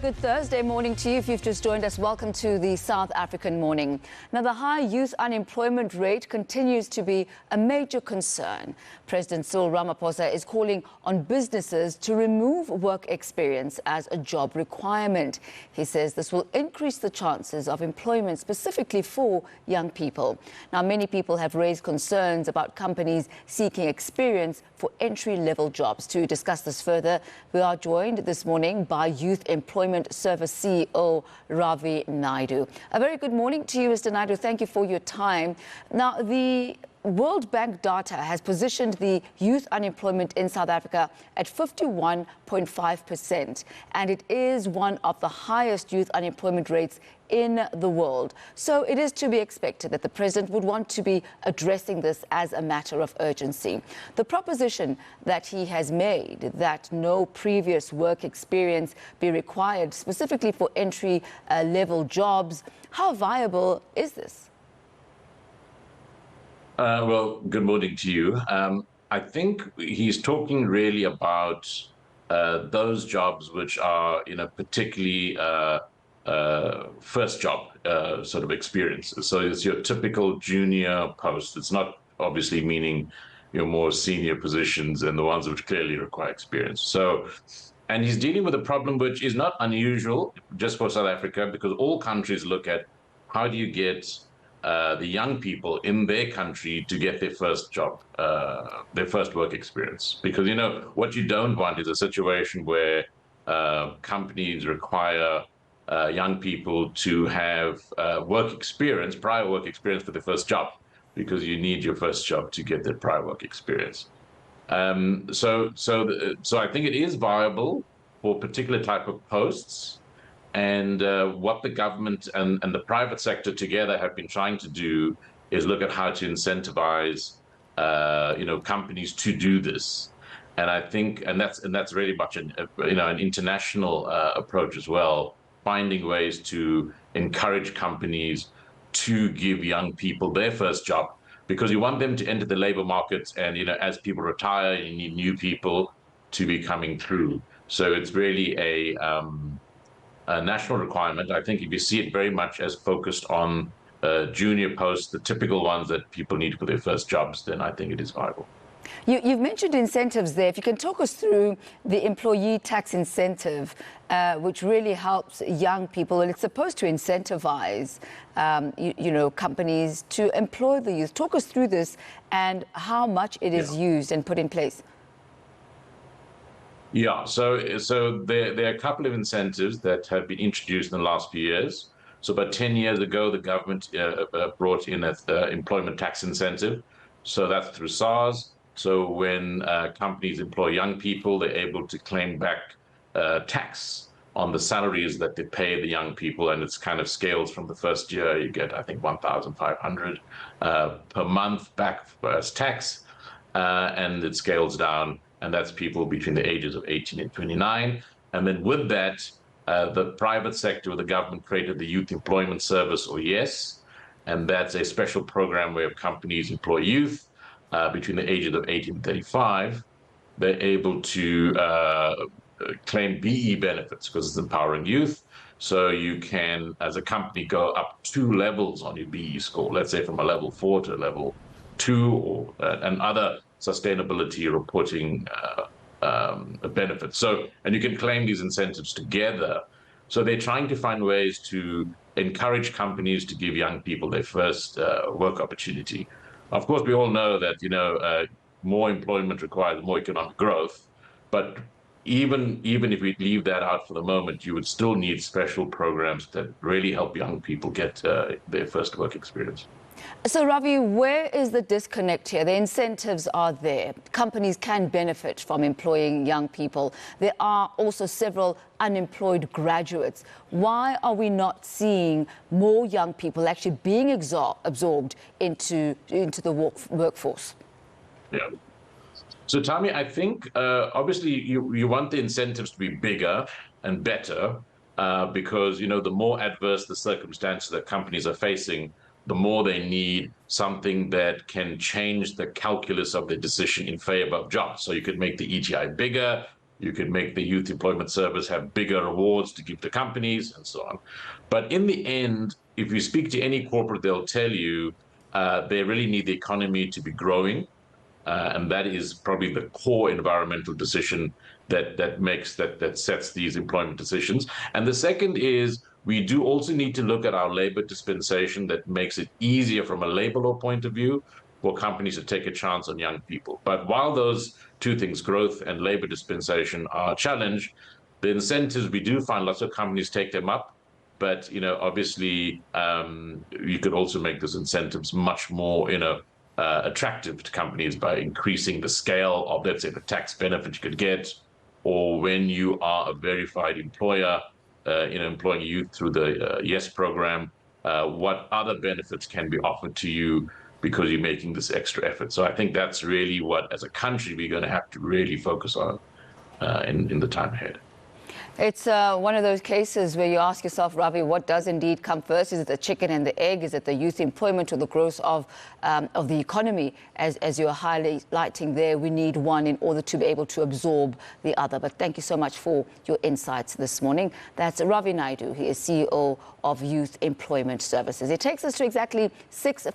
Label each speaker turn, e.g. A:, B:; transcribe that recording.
A: Good Thursday morning to you. If you've just joined us, welcome to the South African Morning. Now, the high youth unemployment rate continues to be a major concern. President Cyril Ramaphosa is calling on businesses to remove work experience as a job requirement. He says this will increase the chances of employment specifically for young people. Now, many people have raised concerns about companies seeking experience for entry-level jobs. To discuss this further, we are joined this morning by Youth Employment Service CEO Ravi Naidoo. A very good morning to you, Mr. Naidoo. Thank you for your time. Now, the World Bank data has positioned the youth unemployment in South Africa at 51.5%, and it is one of the highest youth unemployment rates in the world. So it is to be expected that the president would want to be addressing this as a matter of urgency. The proposition that he has made that no previous work experience be required specifically for entry-level jobs, how viable is this?
B: Well, good morning to you. I think he's talking really about those jobs which are, particularly first job sort of experiences. So it's your typical junior post. It's not obviously meaning your more senior positions and the ones which clearly require experience. So, and he's dealing with a problem which is not unusual just for South Africa, because all countries look at how do you get the young people in their country to get their first job, their first work experience. Because, what you don't want is a situation where companies require young people to have work experience, prior work experience for their first job, because you need your first job to get that prior work experience. So I think it is viable for particular type of posts. And what the government and the private sector together have been trying to do is look at how to incentivize, companies to do this. And I think, and that's really much an international approach as well, finding ways to encourage companies to give young people their first job, because you want them to enter the labor market. And, as people retire, you need new people to be coming through. So it's really a national requirement. I think if you see it very much as focused on junior posts, the typical ones that people need for their first jobs, then I think it is viable.
A: You've mentioned incentives there. If you can talk us through the employee tax incentive, which really helps young people, and it's supposed to incentivize, companies to employ the youth. Talk us through this and how much it is used and put in place.
B: Yeah, so there are a couple of incentives that have been introduced in the last few years. So about 10 years ago, the government brought in an employment tax incentive. So that's through SARS. So when companies employ young people, they're able to claim back tax on the salaries that they pay the young people. And it's kind of scales from the first year. You get, I think, 1,500 per month back as tax. And it scales down. And that's people between the ages of 18 and 29. And then with that, the private sector or the government created the Youth Employment Service, or YES. And that's a special program where companies employ youth between the ages of 18 and 35. They're able to claim BE benefits because it's empowering youth. So you can, as a company, go up 2 levels on your BE score, let's say from a level 4 to a level 2, or and other sustainability reporting benefits. So, and you can claim these incentives together. So they're trying to find ways to encourage companies to give young people their first work opportunity. Of course, we all know that, more employment requires more economic growth. But even if we leave that out for the moment, you would still need special programs that really help young people get their first work experience.
A: So, Ravi, where is the disconnect here? The incentives are there. Companies can benefit from employing young people. There are also several unemployed graduates. Why are we not seeing more young people actually being absorbed into the workforce?
B: Yeah. So, Thami, I think obviously you want the incentives to be bigger and better because, the more adverse the circumstances that companies are facing, the more they need something that can change the calculus of the decision in favor of jobs. So you could make the ETI bigger, You could make the Youth Employment Service have bigger rewards to give to companies and so on. But in the end, if you speak to any corporate, they'll tell you they really need the economy to be growing. And that is probably the core environmental decision that sets these employment decisions. And the second is we do also need to look at our labor dispensation that makes it easier from a labor law point of view for companies to take a chance on young people. But while those two things, growth and labor dispensation, are challenged, the incentives, we do find lots of companies take them up. But obviously, you could also make those incentives much more attractive to companies by increasing the scale of, let's say, the tax benefit you could get, or when you are a verified employer, employing youth through the YES program, what other benefits can be offered to you because you're making this extra effort. So I think that's really what, as a country, we're going to have to really focus on in the time ahead.
A: It's one of those cases where you ask yourself, Ravi, what does indeed come first? Is it the chicken and the egg? Is it the youth employment or the growth of the economy? As you're highlighting there, we need one in order to be able to absorb the other. But thank you so much for your insights this morning. That's Ravi Naidoo. He is CEO of Youth Employment Services. It takes us to exactly 6